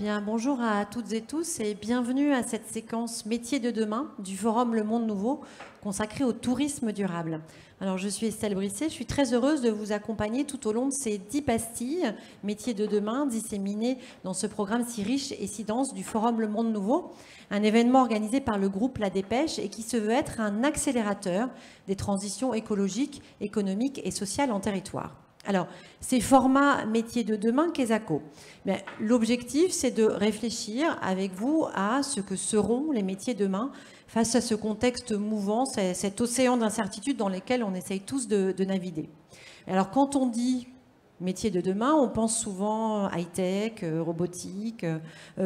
Bien, bonjour à toutes et tous et bienvenue à cette séquence Métiers de demain du forum Le Monde Nouveau consacré au tourisme durable. Alors je suis Estelle Brisset, je suis très heureuse de vous accompagner tout au long de ces 10 pastilles Métiers de demain disséminées dans ce programme si riche et si dense du forum Le Monde Nouveau, un événement organisé par le groupe La Dépêche et qui se veut être un accélérateur des transitions écologiques, économiques et sociales en territoire. Alors, ces formats métiers de demain, Quesaco. L'objectif, c'est de réfléchir avec vous à ce que seront les métiers de demain face à ce contexte mouvant, cet océan d'incertitudes dans lequel on essaye tous de naviguer. Alors, quand on dit métiers de demain, on pense souvent high-tech, robotique,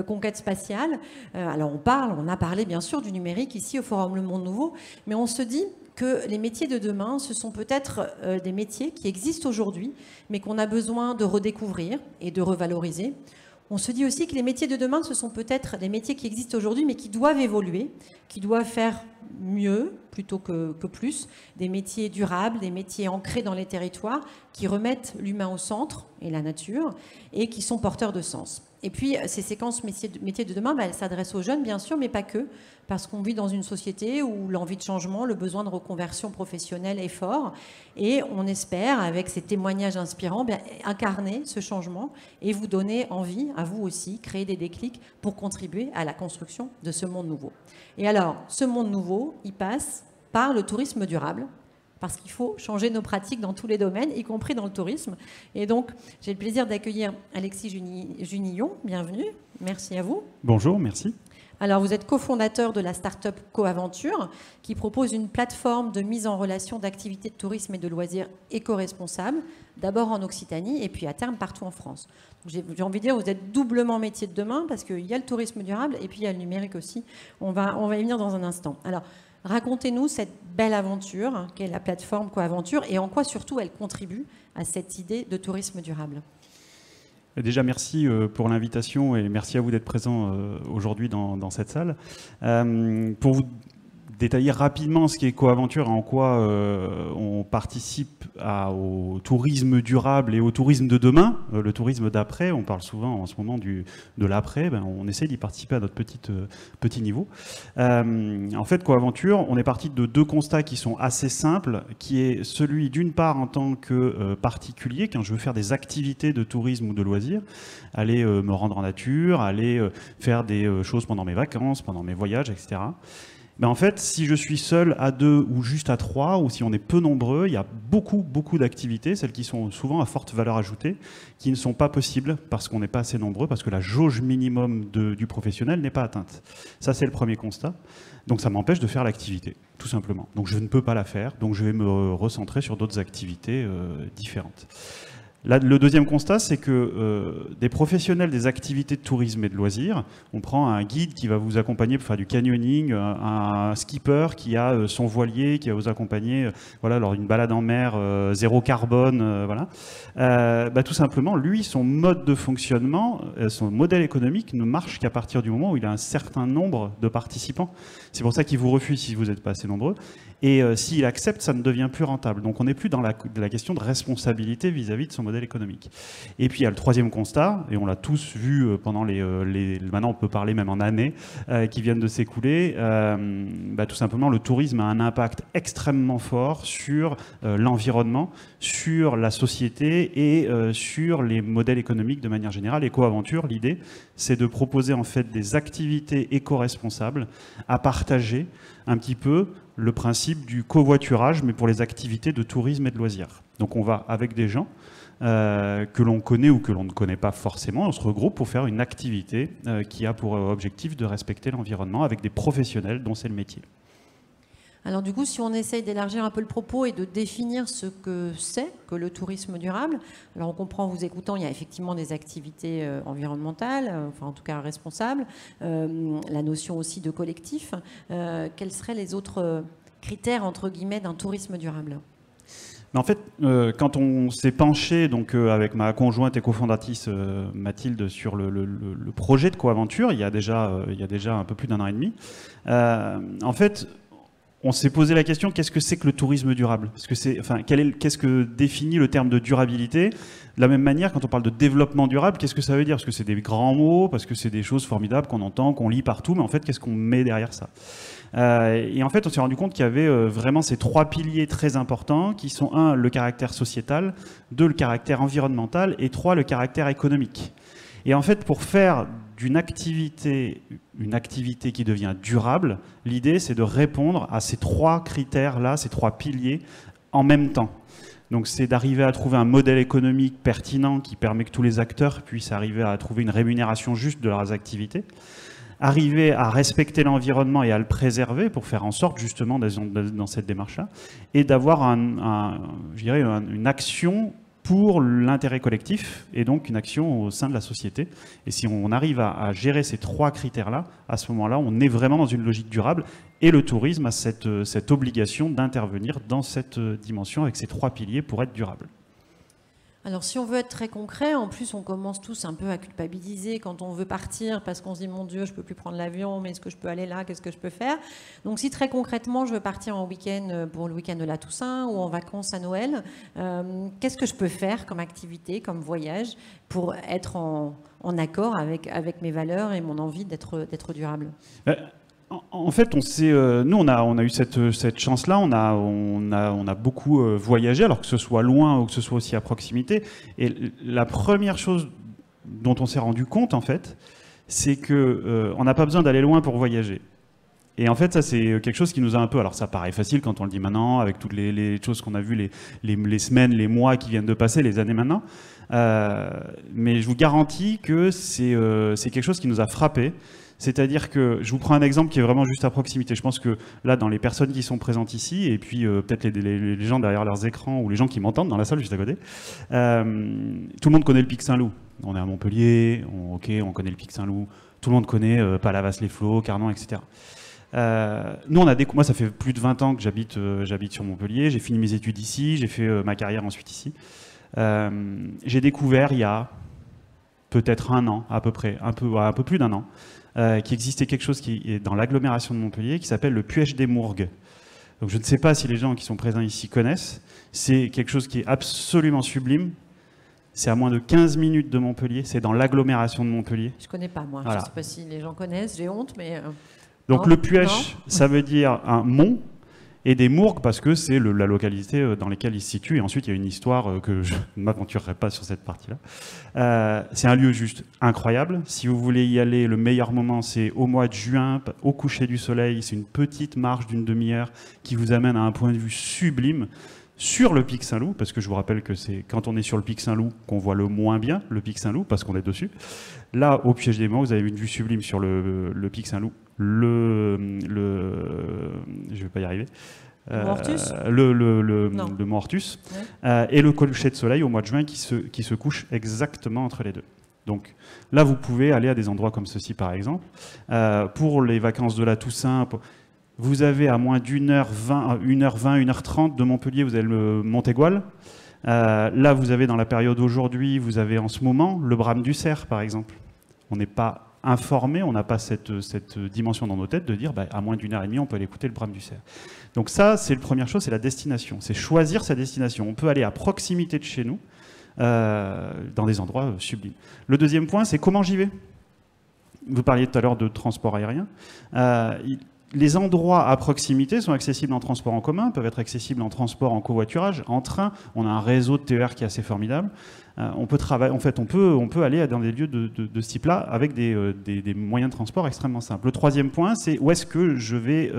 conquête spatiale. Alors, on a parlé bien sûr du numérique ici au Forum Le Monde Nouveau, mais on se dit que les métiers de demain, ce sont peut-être des métiers qui existent aujourd'hui, mais qu'on a besoin de redécouvrir et de revaloriser. On se dit aussi que les métiers de demain, ce sont peut-être des métiers qui existent aujourd'hui, mais qui doivent évoluer, qui doivent faire mieux plutôt que plus, des métiers durables, des métiers ancrés dans les territoires, qui remettent l'humain au centre et la nature, et qui sont porteurs de sens. Et puis, ces séquences métiers de demain, elles s'adressent aux jeunes, bien sûr, mais pas que, parce qu'on vit dans une société où l'envie de changement, le besoin de reconversion professionnelle est fort, et on espère, avec ces témoignages inspirants, incarner ce changement et vous donner envie, à vous aussi, créer des déclics pour contribuer à la construction de ce monde nouveau. Et alors, ce monde nouveau, il passe par le tourisme durable, parce qu'il faut changer nos pratiques dans tous les domaines, y compris dans le tourisme. Et donc, j'ai le plaisir d'accueillir Alexis Junillon. Bienvenue. Merci à vous. Bonjour, merci. Alors, vous êtes cofondateur de la start-up Coaventure, qui propose une plateforme de mise en relation d'activités de tourisme et de loisirs éco-responsables, d'abord en Occitanie et puis à terme partout en France. J'ai envie de dire, vous êtes doublement métier de demain, parce qu'il y a le tourisme durable et puis il y a le numérique aussi. On va y venir dans un instant. Alors, racontez-nous cette belle aventure qu'est la plateforme Coaventure et en quoi surtout elle contribue à cette idée de tourisme durable. Déjà, merci pour l'invitation et merci à vous d'être présent aujourd'hui dans cette salle. Pour vous détailler rapidement ce qu'est Coaventure et en quoi on participe au tourisme durable et au tourisme de demain, le tourisme d'après. On parle souvent en ce moment de l'après. On essaie d'y participer à notre petit niveau. En fait, Coaventure, on est parti de deux constats qui sont assez simples, qui est celui d'une part en tant que particulier, quand je veux faire des activités de tourisme ou de loisirs, aller me rendre en nature, aller faire des choses pendant mes vacances, pendant mes voyages, etc. En fait, si je suis seul à 2 ou juste à 3, ou si on est peu nombreux, il y a beaucoup d'activités, celles qui sont souvent à forte valeur ajoutée, qui ne sont pas possibles parce qu'on n'est pas assez nombreux, parce que la jauge minimum du professionnel n'est pas atteinte. Ça, c'est le premier constat. Donc ça m'empêche de faire l'activité, tout simplement. Donc je ne peux pas la faire, donc je vais me recentrer sur d'autres activités différentes. Là, le deuxième constat, c'est que des professionnels des activités de tourisme et de loisirs, on prend un guide qui va vous accompagner pour faire du canyoning, un skipper qui a son voilier, qui va vous accompagner voilà, lors d'une balade en mer zéro carbone, voilà. Tout simplement, lui, son mode de fonctionnement, son modèle économique ne marche qu'à partir du moment où il a un certain nombre de participants. C'est pour ça qu'il vous refuse si vous n'êtes pas assez nombreux. Et s'il accepte, ça ne devient plus rentable. Donc on n'est plus dans la question de responsabilité vis-à-vis de son modèle économique. Et puis il y a le troisième constat, et on l'a tous vu pendant maintenant on peut parler même en années, qui viennent de s'écouler, tout simplement le tourisme a un impact extrêmement fort sur l'environnement, sur la société et sur les modèles économiques de manière générale. Et Coaventure, l'idée, c'est de proposer en fait des activités éco-responsables à partager un petit peu le principe du covoiturage, mais pour les activités de tourisme et de loisirs. Donc on va avec des gens que l'on connaît ou que l'on ne connaît pas forcément, on se regroupe pour faire une activité qui a pour objectif de respecter l'environnement avec des professionnels dont c'est le métier. Alors du coup, si on essaye d'élargir un peu le propos et de définir ce que c'est que le tourisme durable, alors on comprend en vous écoutant, il y a effectivement des activités environnementales, enfin en tout cas responsables, la notion aussi de collectif. Quels seraient les autres critères, entre guillemets, d'un tourisme durable ? Mais en fait, quand on s'est penché donc, avec ma conjointe et cofondatrice Mathilde sur le projet de Coaventure, il y a déjà un peu plus d'1 an et demi, en fait, on s'est posé la question, qu'est-ce que c'est que le tourisme durable? Qu'est-ce que définit le terme de durabilité? De la même manière, quand on parle de développement durable, qu'est-ce que ça veut dire? Parce que c'est des grands mots, parce que c'est des choses formidables qu'on entend, qu'on lit partout, mais en fait, qu'est-ce qu'on met derrière ça? Et en fait, on s'est rendu compte qu'il y avait vraiment ces 3 piliers très importants, qui sont 1, le caractère sociétal, 2, le caractère environnemental, et 3, le caractère économique. Et en fait, pour faire d'une activité une activité qui devient durable, l'idée c'est de répondre à ces 3 critères-là, ces 3 piliers en même temps. Donc c'est d'arriver à trouver un modèle économique pertinent qui permet que tous les acteurs puissent arriver à trouver une rémunération juste de leurs activités, arriver à respecter l'environnement et à le préserver pour faire en sorte justement dans cette démarche-là, et d'avoir je dirais une action pour l'intérêt collectif et donc une action au sein de la société. Et si on arrive à gérer ces 3 critères-là, à ce moment-là, on est vraiment dans une logique durable et le tourisme a cette obligation d'intervenir dans cette dimension avec ces 3 piliers pour être durable. Alors si on veut être très concret, en plus on commence tous un peu à culpabiliser quand on veut partir parce qu'on se dit mon Dieu, je ne peux plus prendre l'avion, mais est-ce que je peux aller là, qu'est-ce que je peux faire? Donc si très concrètement je veux partir en week-end pour le week-end de la Toussaint ou en vacances à Noël, qu'est-ce que je peux faire comme activité, comme voyage pour être en accord avec mes valeurs et mon envie d'être durable? En fait, nous, on a eu cette chance-là. On a beaucoup voyagé, alors que ce soit loin ou que ce soit aussi à proximité. Et la première chose dont on s'est rendu compte, en fait, c'est que on n'a pas besoin d'aller loin pour voyager. Et en fait, ça, c'est quelque chose qui nous a un peu... Alors, ça paraît facile quand on le dit maintenant, avec toutes les choses qu'on a vues, les semaines, les mois qui viennent de passer, les années maintenant. Mais je vous garantis que c'est quelque chose qui nous a frappés. C'est-à-dire que, je vous prends un exemple qui est vraiment juste à proximité. Je pense que là, dans les personnes qui sont présentes ici, et puis peut-être les gens derrière leurs écrans, ou les gens qui m'entendent dans la salle juste à côté, tout le monde connaît le Pic Saint-Loup. On est à Montpellier, on connaît le Pic Saint-Loup. Tout le monde connaît Palavas-les-Flots, Carnon, etc. Nous, moi, ça fait plus de 20 ans que j'habite sur Montpellier. J'ai fini mes études ici, j'ai fait ma carrière ensuite ici. J'ai découvert il y a peut-être un an, à peu près, un peu plus d'un an, qu'il existait quelque chose qui est dans l'agglomération de Montpellier qui s'appelle le Puech des Mourgues. Donc je ne sais pas si les gens qui sont présents ici connaissent. C'est quelque chose qui est absolument sublime. C'est à moins de 15 minutes de Montpellier. C'est dans l'agglomération de Montpellier. Je ne connais pas, moi. Voilà. Je ne sais pas si les gens connaissent. J'ai honte, mais... Donc le Puech, ça veut dire un mont, et des Mourgues parce que c'est la localité dans laquelle il se situe. Et ensuite, il y a une histoire que je ne m'aventurerai pas sur cette partie-là. C'est un lieu juste incroyable. Si vous voulez y aller, le meilleur moment, c'est au mois de juin, au coucher du soleil. C'est une petite marche d'une demi-heure qui vous amène à un point de vue sublime sur le Pic Saint-Loup, parce que je vous rappelle que c'est quand on est sur le Pic Saint-Loup qu'on voit le moins bien le Pic Saint-Loup, parce qu'on est dessus. Là, au Puech des Mourgues, vous avez une vue sublime sur le Pic Saint-Loup. Je vais pas y arriver. Le Mont Hortus, ouais. Et le coucher de soleil au mois de juin qui se couche exactement entre les deux. Donc là, vous pouvez aller à des endroits comme ceci, par exemple. Pour les vacances de la Toussaint, vous avez à moins d'1h20, 1h30 de Montpellier, vous avez le Montégoal. Là, vous avez dans la période aujourd'hui, vous avez en ce moment le Brame du Cerf, par exemple. On n'est pas informé, on n'a pas cette dimension dans nos têtes de dire à moins d'1h30, on peut aller écouter le Brame du Cerf. Donc ça, c'est la première chose, c'est la destination. C'est choisir sa destination. On peut aller à proximité de chez nous, dans des endroits sublimes. Le deuxième point, c'est comment j'y vais. Vous parliez tout à l'heure de transport aérien. Les endroits à proximité sont accessibles en transport en commun, peuvent être accessibles en transport en covoiturage, en train. On a un réseau de TER qui est assez formidable. On peut travailler, en fait, on peut aller dans des lieux de ce type-là avec des moyens de transport extrêmement simples. Le troisième point, c'est où est-ce que je vais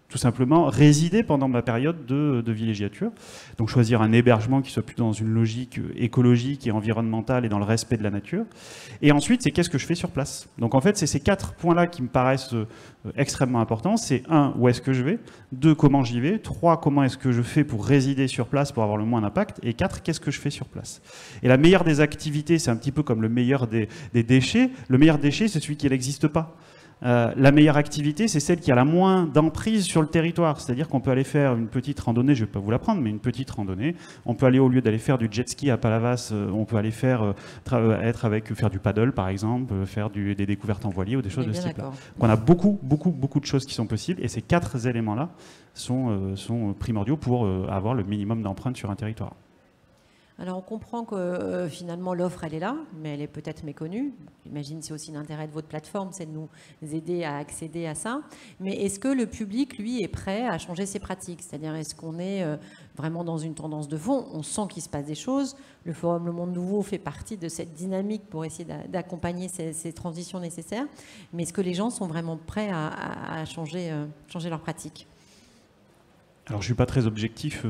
tout simplement résider pendant ma période de villégiature. Donc choisir un hébergement qui soit plutôt dans une logique écologique et environnementale et dans le respect de la nature. Et ensuite, c'est qu'est-ce que je fais sur place. Donc en fait, c'est ces 4 points-là qui me paraissent extrêmement importants. C'est 1, où est-ce que je vais? 2, comment j'y vais? 3, comment est-ce que je fais pour résider sur place pour avoir le moins d'impact? Et 4, qu'est-ce que je fais sur place? Et la meilleure des activités, c'est un petit peu comme le meilleur des déchets. Le meilleur déchet, c'est celui qui n'existe pas. La meilleure activité, c'est celle qui a la moins d'emprise sur le territoire. C'est-à-dire qu'on peut aller faire une petite randonnée, je ne vais pas vous la prendre, mais une petite randonnée. On peut aller, au lieu d'aller faire du jet ski à Palavas, on peut aller faire du paddle, par exemple, faire des découvertes en voilier ou des choses de ce type-là. Donc on a beaucoup de choses qui sont possibles. Et ces 4 éléments-là sont primordiaux pour avoir le minimum d'empreinte sur un territoire. Alors on comprend que finalement l'offre elle est là, mais elle est peut-être méconnue. J'imagine que c'est aussi l'intérêt de votre plateforme, c'est de nous aider à accéder à ça. Mais est-ce que le public, lui, est prêt à changer ses pratiques? C'est-à-dire est-ce qu'on est vraiment dans une tendance de fond? On sent qu'il se passe des choses. Le Forum Le Monde Nouveau fait partie de cette dynamique pour essayer d'accompagner ces transitions nécessaires. Mais est-ce que les gens sont vraiment prêts à changer leurs pratiques? Alors, je ne suis pas très objectif,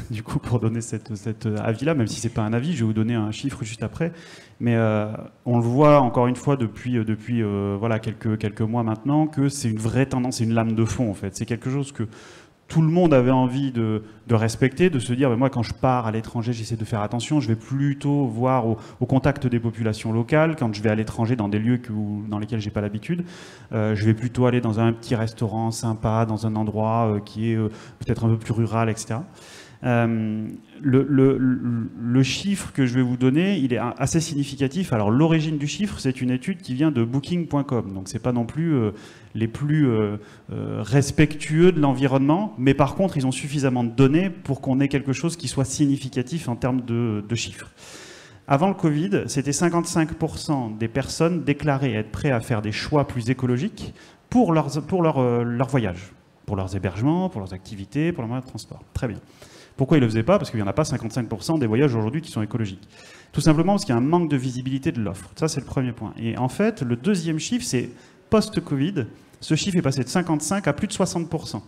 du coup, pour donner cet avis-là, même si ce n'est pas un avis, je vais vous donner un chiffre juste après. Mais on le voit, encore une fois, depuis voilà, quelques mois maintenant, que c'est une vraie tendance, c'est une lame de fond, en fait. C'est quelque chose que tout le monde avait envie de respecter, de se dire, moi, quand je pars à l'étranger, j'essaie de faire attention, je vais plutôt voir au contact des populations locales. Quand je vais à l'étranger, dans des lieux dans lesquels j'ai pas l'habitude, je vais plutôt aller dans un petit restaurant sympa, dans un endroit qui est peut-être un peu plus rural, etc. Le chiffre que je vais vous donner, il est assez significatif. Alors l'origine du chiffre, c'est une étude qui vient de Booking.com, donc c'est pas non plus les plus respectueux de l'environnement, mais par contre ils ont suffisamment de données pour qu'on ait quelque chose qui soit significatif en termes de chiffres. Avant le Covid, c'était 55% des personnes déclaraient être prêts à faire des choix plus écologiques pour leur voyage, pour leurs hébergements, pour leurs activités, pour leurs moyens de transport. Très bien. Pourquoi ils ne le faisaient pas? Parce qu'il n'y en a pas 55% des voyages aujourd'hui qui sont écologiques. Tout simplement parce qu'il y a un manque de visibilité de l'offre. Ça, c'est le premier point. Et en fait, le deuxième chiffre, c'est post-Covid. Ce chiffre est passé de 55 à plus de 60%.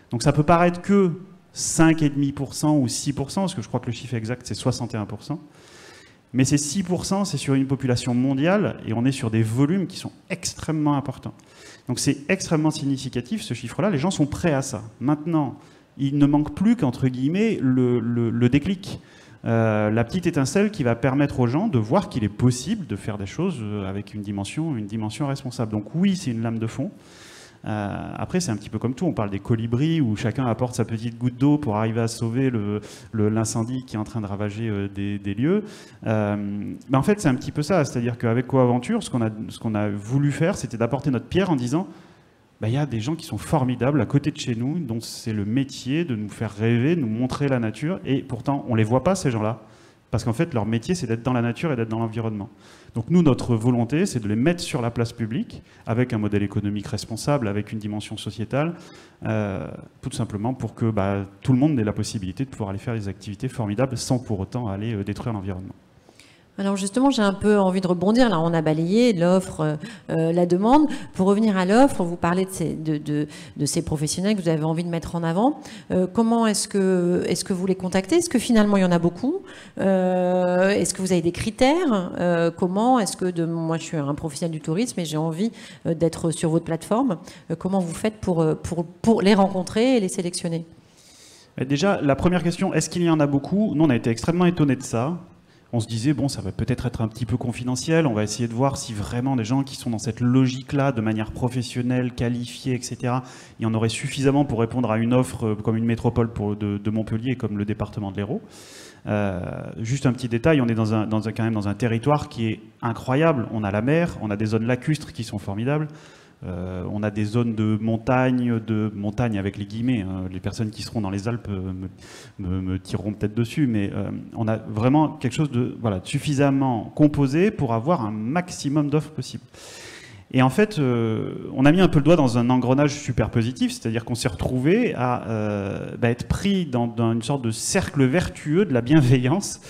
Donc ça peut paraître que 5,5% ou 6%, parce que je crois que le chiffre exact, c'est 61%. Mais ces 6%, c'est sur une population mondiale, et on est sur des volumes qui sont extrêmement importants. Donc c'est extrêmement significatif, ce chiffre-là. Les gens sont prêts à ça. Maintenant, il ne manque plus qu'entre guillemets le déclic. La petite étincelle qui va permettre aux gens de voir qu'il est possible de faire des choses avec une dimension responsable. Donc oui, c'est une lame de fond. Après, c'est un petit peu comme tout. On parle des colibris où chacun apporte sa petite goutte d'eau pour arriver à sauver l'incendie qui est en train de ravager des lieux. Mais en fait, c'est un petit peu ça. C'est-à-dire qu'avec Coaventure, ce qu'on a voulu faire, c'était d'apporter notre pierre en disant il y a des gens qui sont formidables à côté de chez nous, dont c'est le métier de nous faire rêver, de nous montrer la nature, et pourtant, on ne les voit pas, ces gens-là, parce qu'en fait, leur métier, c'est d'être dans la nature et d'être dans l'environnement. Donc nous, notre volonté, c'est de les mettre sur la place publique, avec un modèle économique responsable, avec une dimension sociétale, tout simplement pour que tout le monde ait la possibilité de pouvoir aller faire des activités formidables sans pour autant aller détruire l'environnement. Alors justement, j'ai un peu envie de rebondir. Là, on a balayé l'offre, la demande. Pour revenir à l'offre, vous parlez de ces professionnels que vous avez envie de mettre en avant. Comment est-ce que vous les contactez? Est-ce que finalement, il y en a beaucoup? Est-ce que vous avez des critères? Comment est-ce que moi, je suis un professionnel du tourisme et j'ai envie d'être sur votre plateforme. Comment vous faites pour les rencontrer et les sélectionner? Déjà, la première question, est-ce qu'il y en a beaucoup? Nous, on a été extrêmement étonnés de ça. On se disait, bon, ça va peut-être être un petit peu confidentiel, on va essayer de voir si vraiment des gens qui sont dans cette logique-là, de manière professionnelle, qualifiée, etc., il y en aurait suffisamment pour répondre à une offre comme une métropole de Montpellier, comme le département de l'Hérault. Juste un petit détail, on est quand même dans un territoire qui est incroyable. On a la mer, on a des zones lacustres qui sont formidables. On a des zones de montagne avec les guillemets, hein. Les personnes qui seront dans les Alpes me tireront peut-être dessus, mais on a vraiment quelque chose de suffisamment composé pour avoir un maximum d'offres possibles. Et en fait, on a mis un peu le doigt dans un engrenage super positif, c'est-à-dire qu'on s'est retrouvé à être pris dans une sorte de cercle vertueux de la bienveillance.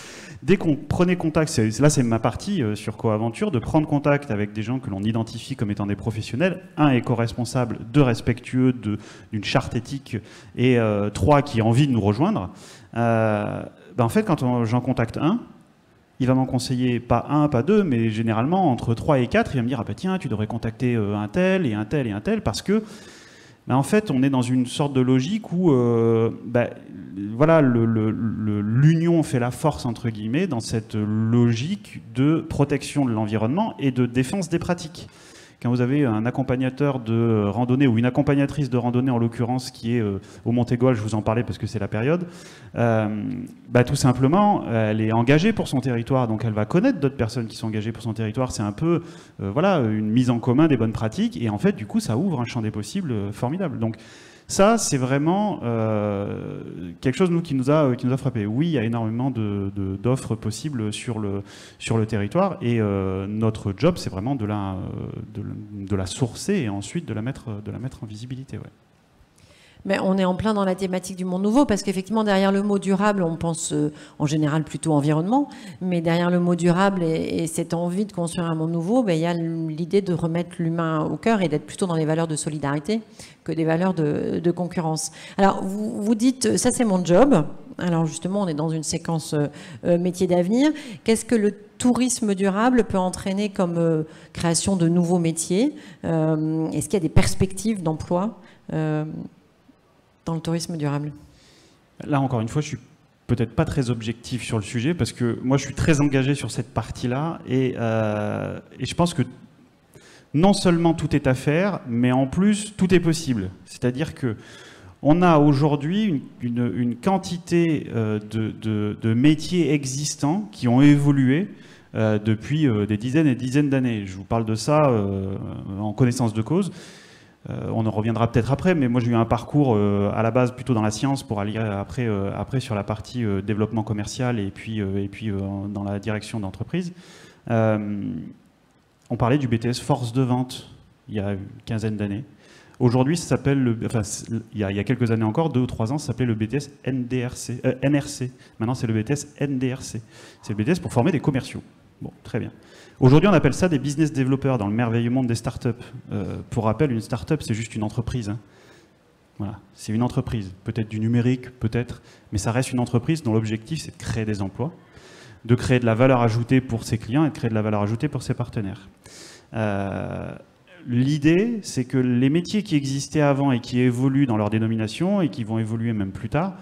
Dès qu'on prenait contact, là c'est ma partie sur Coaventure, de prendre contact avec des gens que l'on identifie comme étant des professionnels, 1 éco-responsable, 2 respectueux d'une charte éthique et 3 qui a envie de nous rejoindre, en fait quand j'en contacte un, il va m'en conseiller pas 1, pas 2, mais généralement entre 3 et 4, il va me dire tiens, tu devrais contacter un tel et un tel et un tel, parce que en fait, on est dans une sorte de logique où l'union fait la force, entre guillemets, dans cette logique de protection de l'environnement et de défense des pratiques. quand vous avez un accompagnateur de randonnée ou une accompagnatrice de randonnée en l'occurrence qui est au Montégoal, je vous en parlais parce que c'est la période, tout simplement elle est engagée pour son territoire, donc elle va connaître d'autres personnes qui sont engagées pour son territoire. C'est un peu voilà, une mise en commun des bonnes pratiques et en fait du coup ça ouvre un champ des possibles formidable. Donc ça, c'est vraiment quelque chose qui nous a frappé. Oui, il y a énormément d'offres possibles sur le territoire et notre job, c'est vraiment de la sourcer et ensuite de la mettre en visibilité. Ouais. Mais on est en plein dans la thématique du monde nouveau parce qu'effectivement, derrière le mot durable, on pense en général plutôt environnement, mais derrière le mot durable et cette envie de construire un monde nouveau, il y a l'idée de remettre l'humain au cœur et d'être plutôt dans les valeurs de solidarité que des valeurs de concurrence. Alors, vous dites, ça c'est mon job. Alors justement, on est dans une séquence métier d'avenir. Qu'est-ce que le tourisme durable peut entraîner comme création de nouveaux métiers? Est-ce qu'il y a des perspectives d'emploi dans le tourisme durable? Là, encore une fois, je suis peut-être pas très objectif sur le sujet parce que moi, je suis très engagé sur cette partie-là et je pense que non seulement tout est à faire, mais en plus, tout est possible. C'est-à-dire que on a aujourd'hui une quantité de métiers existants qui ont évolué depuis des dizaines et dizaines d'années. Je vous parle de ça en connaissance de cause. On en reviendra peut-être après, mais moi j'ai eu un parcours à la base plutôt dans la science pour aller après sur la partie développement commercial et puis dans la direction d'entreprise. On parlait du BTS force de vente il y a une quinzaine d'années. Aujourd'hui, ça s'appelle, il y a quelques années encore, 2 ou 3 ans, ça s'appelait le BTS NRC. Maintenant, c'est le BTS NDRC. C'est le BTS pour former des commerciaux. Bon, très bien. Aujourd'hui, on appelle ça des business developers dans le merveilleux monde des startups. Pour rappel, une startup, c'est juste une entreprise. Hein. Voilà, c'est une entreprise. Peut-être du numérique, peut-être, mais ça reste une entreprise dont l'objectif, c'est de créer des emplois, de créer de la valeur ajoutée pour ses clients et de créer de la valeur ajoutée pour ses partenaires. L'idée, c'est que les métiers qui existaient avant et qui évoluent dans leur dénomination et qui vont évoluer même plus tard,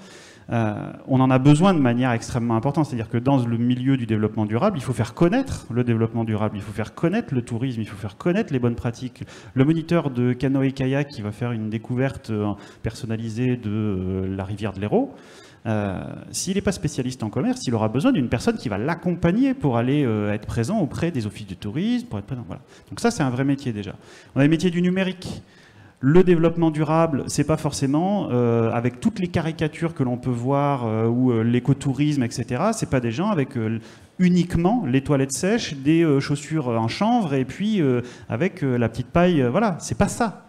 on en a besoin de manière extrêmement importante. C'est-à-dire que dans le milieu du développement durable, il faut faire connaître le développement durable, il faut faire connaître le tourisme, il faut faire connaître les bonnes pratiques. Le moniteur de canoë-kayak qui va faire une découverte personnalisée de la rivière de l'Hérault, s'il n'est pas spécialiste en commerce, il aura besoin d'une personne qui va l'accompagner pour aller être présent auprès des offices de tourisme, pour être présent. Voilà. Donc ça, c'est un vrai métier déjà. On a le métier du numérique. Le développement durable, c'est pas forcément, avec toutes les caricatures que l'on peut voir, ou l'écotourisme, etc., c'est pas des gens avec uniquement les toilettes sèches, des chaussures en chanvre, et puis avec la petite paille, voilà, c'est pas ça.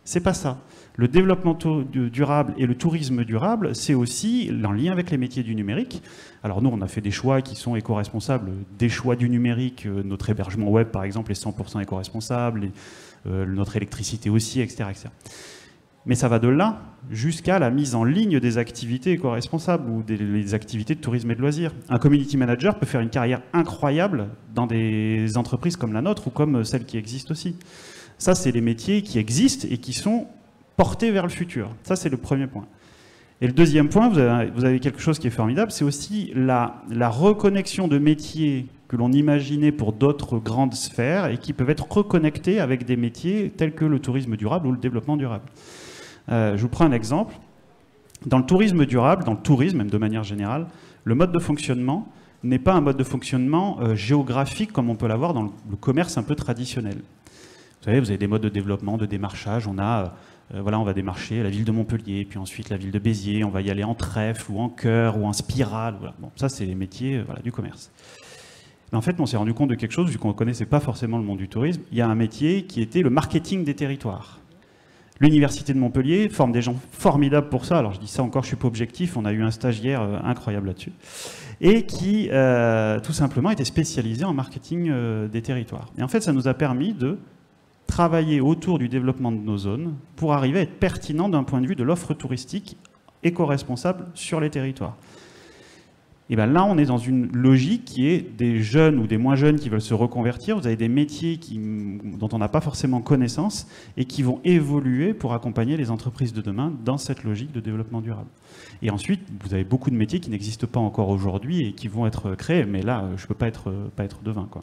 C'est pas ça. Le développement durable et le tourisme durable, c'est aussi en lien avec les métiers du numérique. Alors nous, on a fait des choix qui sont éco-responsables, des choix du numérique. Notre hébergement web, par exemple, est 100% éco-responsable, notre électricité aussi, etc., etc. Mais ça va de là jusqu'à la mise en ligne des activités éco-responsables ou des activités de tourisme et de loisirs. Un community manager peut faire une carrière incroyable dans des entreprises comme la nôtre ou comme celles qui existent aussi. Ça, c'est les métiers qui existent et qui sont porter vers le futur. Ça, c'est le premier point. Et le deuxième point, vous avez quelque chose qui est formidable, c'est aussi la reconnexion de métiers que l'on imaginait pour d'autres grandes sphères et qui peuvent être reconnectés avec des métiers tels que le tourisme durable ou le développement durable. Je vous prends un exemple. Dans le tourisme durable, dans le tourisme même de manière générale, le mode de fonctionnement n'est pas un mode de fonctionnement géographique comme on peut l'avoir dans le commerce un peu traditionnel. Vous savez, vous avez des modes de développement, de démarchage. On a... voilà, on va démarcher la ville de Montpellier, puis ensuite la ville de Béziers, on va y aller en trèfle ou en cœur ou en spirale. Voilà. Bon, ça, c'est les métiers du commerce. Mais en fait, on s'est rendu compte de quelque chose, vu qu'on ne connaissait pas forcément le monde du tourisme. Il y a un métier qui était le marketing des territoires. L'Université de Montpellier forme des gens formidables pour ça. Alors, je dis ça encore, je ne suis pas objectif. On a eu un stagiaire incroyable là-dessus. Et qui, tout simplement, était spécialisé en marketing des territoires. Et en fait, ça nous a permis de travailler autour du développement de nos zones pour arriver à être pertinent d'un point de vue de l'offre touristique éco-responsable sur les territoires. Et bien là, on est dans une logique qui est des jeunes ou des moins jeunes qui veulent se reconvertir. Vous avez des métiers dont on n'a pas forcément connaissance et qui vont évoluer pour accompagner les entreprises de demain dans cette logique de développement durable. Et ensuite, vous avez beaucoup de métiers qui n'existent pas encore aujourd'hui et qui vont être créés. Mais là, je ne peux pas être devin, quoi.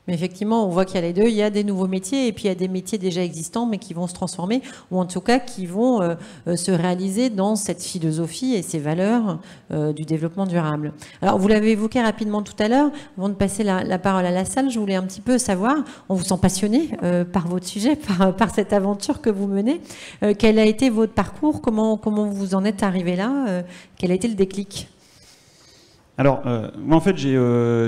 Mais effectivement, on voit qu'il y a les deux. Il y a des nouveaux métiers et puis il y a des métiers déjà existants, mais qui vont se transformer, ou en tout cas qui vont se réaliser dans cette philosophie et ces valeurs du développement durable. Alors, vous l'avez évoqué rapidement tout à l'heure. Avant de passer la parole à la salle, je voulais un petit peu savoir, on vous sent passionné par votre sujet, par cette aventure que vous menez. Quel a été votre parcours? Comment vous en êtes arrivé là? Quel a été le déclic? Alors, moi en fait, j'ai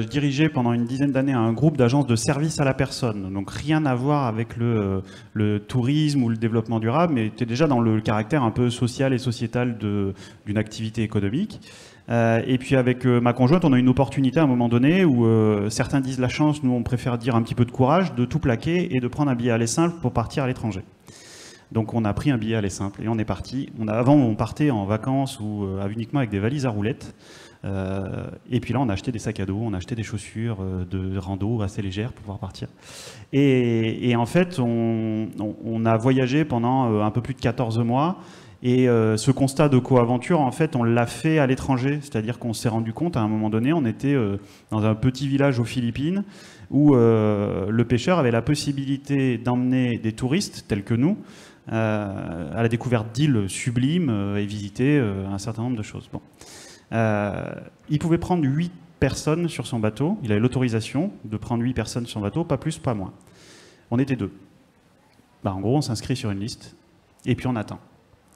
dirigé pendant une dizaine d'années un groupe d'agences de services à la personne. Donc rien à voir avec le tourisme ou le développement durable, mais était déjà dans le caractère un peu social et sociétal d'une activité économique. Et puis avec ma conjointe, on a eu une opportunité à un moment donné où certains disent la chance, nous on préfère dire un petit peu de courage, de tout plaquer et de prendre un billet aller simple pour partir à l'étranger. Donc on a pris un billet aller simple et on est parti. Avant, on partait en vacances ou uniquement avec des valises à roulettes. Et puis là, on a acheté des sacs à dos, on a acheté des chaussures de rando assez légères pour pouvoir partir. Et en fait, on a voyagé pendant un peu plus de 14 mois. Et ce constat de coaventure, en fait, on l'a fait à l'étranger. C'est-à-dire qu'on s'est rendu compte, à un moment donné, on était dans un petit village aux Philippines où le pêcheur avait la possibilité d'emmener des touristes, tels que nous, à la découverte d'îles sublimes et visiter un certain nombre de choses. Bon. Il pouvait prendre 8 personnes sur son bateau. Il avait l'autorisation de prendre 8 personnes sur son bateau, pas plus, pas moins. On était 2. En gros, on s'inscrit sur une liste et puis on attend.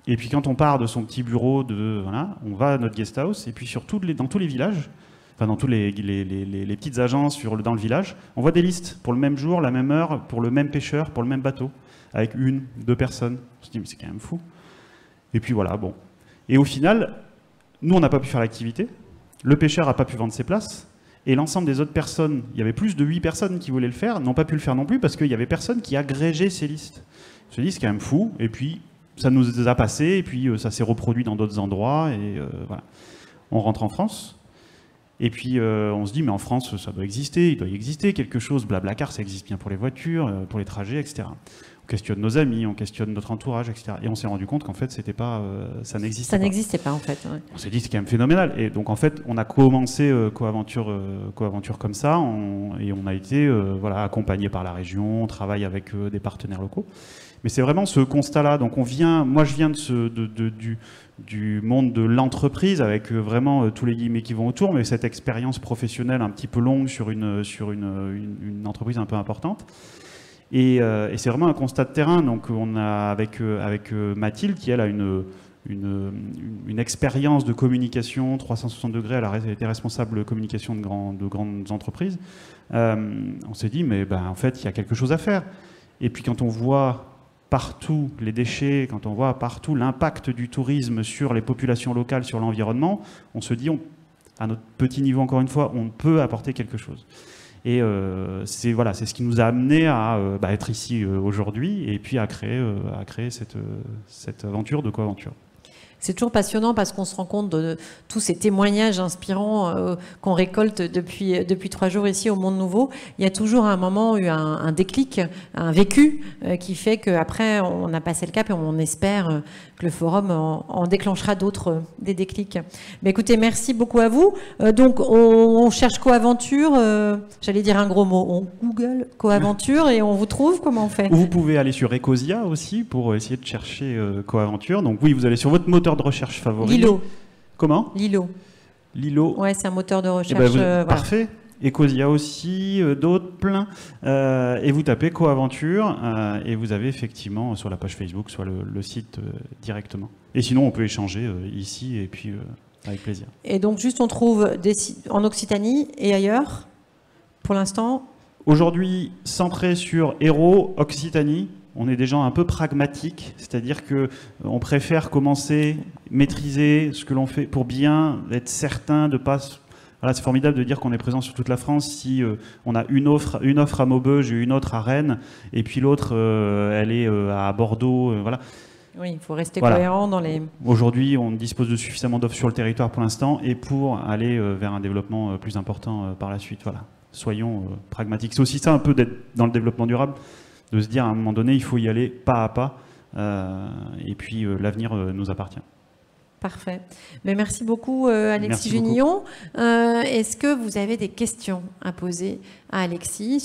Et puis quand on part de son petit bureau, voilà, on va à notre guest house et puis dans tous les villages, enfin dans tous les petites agences dans le village, on voit des listes pour le même jour, la même heure, pour le même pêcheur, pour le même bateau, avec 1, 2 personnes. On se dit mais c'est quand même fou. Et puis voilà, bon. Et au final, nous, on n'a pas pu faire l'activité, le pêcheur n'a pas pu vendre ses places, et l'ensemble des autres personnes, il y avait plus de 8 personnes qui voulaient le faire, n'ont pas pu le faire non plus, parce qu'il y avait personne qui agrégeait ces listes. On se dit, c'est quand même fou, et puis ça nous a passé, et puis ça s'est reproduit dans d'autres endroits, et voilà. On rentre en France, et puis on se dit, mais en France, ça doit exister, il doit y exister quelque chose, Blablacar, ça existe bien pour les voitures, pour les trajets, etc. On questionne nos amis, on questionne notre entourage, etc. Et on s'est rendu compte qu'en fait, c'était pas, ça n'existait pas. Ça n'existait pas, en fait. Ouais. On s'est dit, c'est quand même phénoménal. Et donc, en fait, on a commencé Coaventure comme ça, et on a été voilà, accompagné par la région, on travaille avec des partenaires locaux. Mais c'est vraiment ce constat-là. Donc, moi, je viens du monde de l'entreprise, avec vraiment tous les guillemets qui vont autour, mais cette expérience professionnelle un petit peu longue sur une entreprise un peu importante. Et c'est vraiment un constat de terrain. Donc on a avec Mathilde, qui elle a une expérience de communication 360 degrés, elle a été responsable communication de grandes entreprises. On s'est dit, mais en fait, il y a quelque chose à faire. Et puis quand on voit partout les déchets, quand on voit partout l'impact du tourisme sur les populations locales, sur l'environnement, on se dit, à notre petit niveau encore une fois, on peut apporter quelque chose. Et c'est ce qui nous a amené à être ici aujourd'hui et puis à créer cette aventure de Coaventure. C'est toujours passionnant parce qu'on se rend compte de tous ces témoignages inspirants qu'on récolte depuis 3 jours ici au Monde Nouveau. Il y a toujours à un moment eu un déclic, un vécu qui fait qu'après on a passé le cap et on espère que le forum en déclenchera d'autres, des déclics. Mais écoutez, merci beaucoup à vous. Donc on cherche Coaventure, j'allais dire un gros mot, on Google Coaventure et on vous trouve, comment on fait? Vous pouvez aller sur Ecosia aussi pour essayer de chercher Coaventure. Donc oui, vous allez sur votre moteur de recherche favori. Lilo. Comment? Lilo. Lilo. Ouais, c'est un moteur de recherche. Voilà. Parfait. Ecosia aussi, d'autres, plein. Et vous tapez Coaventure et vous avez effectivement sur la page Facebook, soit le site directement. Et sinon, on peut échanger ici et puis avec plaisir. Et donc, juste, on trouve en Occitanie et ailleurs, pour l'instant? Aujourd'hui, centré sur Hérault, Occitanie. On est des gens un peu pragmatiques, c'est-à-dire qu'on préfère commencer, maîtriser ce que l'on fait pour bien être certain de pas... Voilà, c'est formidable de dire qu'on est présent sur toute la France si on a une offre à Maubeuge et une autre à Rennes, et puis l'autre, elle est à Bordeaux, voilà. Oui, il faut rester cohérent dans les... Aujourd'hui, on dispose de suffisamment d'offres sur le territoire pour l'instant, et pour aller vers un développement plus important par la suite. Voilà. Soyons pragmatiques. C'est aussi ça un peu d'être dans le développement durable, de se dire à un moment donné, il faut y aller pas à pas, et puis l'avenir nous appartient. Parfait. Mais merci beaucoup, Alexis Junillon. Est-ce que vous avez des questions à poser à Alexis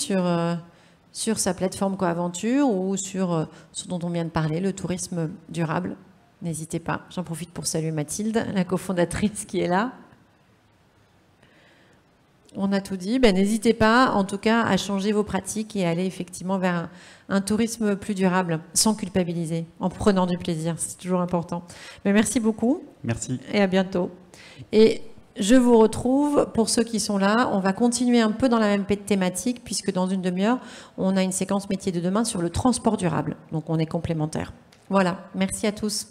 sur sa plateforme Coaventure ou sur ce dont on vient de parler, le tourisme durable? N'hésitez pas. J'en profite pour saluer Mathilde, la cofondatrice qui est là. On a tout dit. N'hésitez pas, en tout cas, à changer vos pratiques et aller effectivement vers un tourisme plus durable, sans culpabiliser, en prenant du plaisir. C'est toujours important. Mais merci beaucoup. Merci. Et à bientôt. Et je vous retrouve, pour ceux qui sont là, on va continuer un peu dans la même thématique, puisque dans une demi-heure, on a une séquence métier de demain sur le transport durable. Donc on est complémentaires. Voilà. Merci à tous.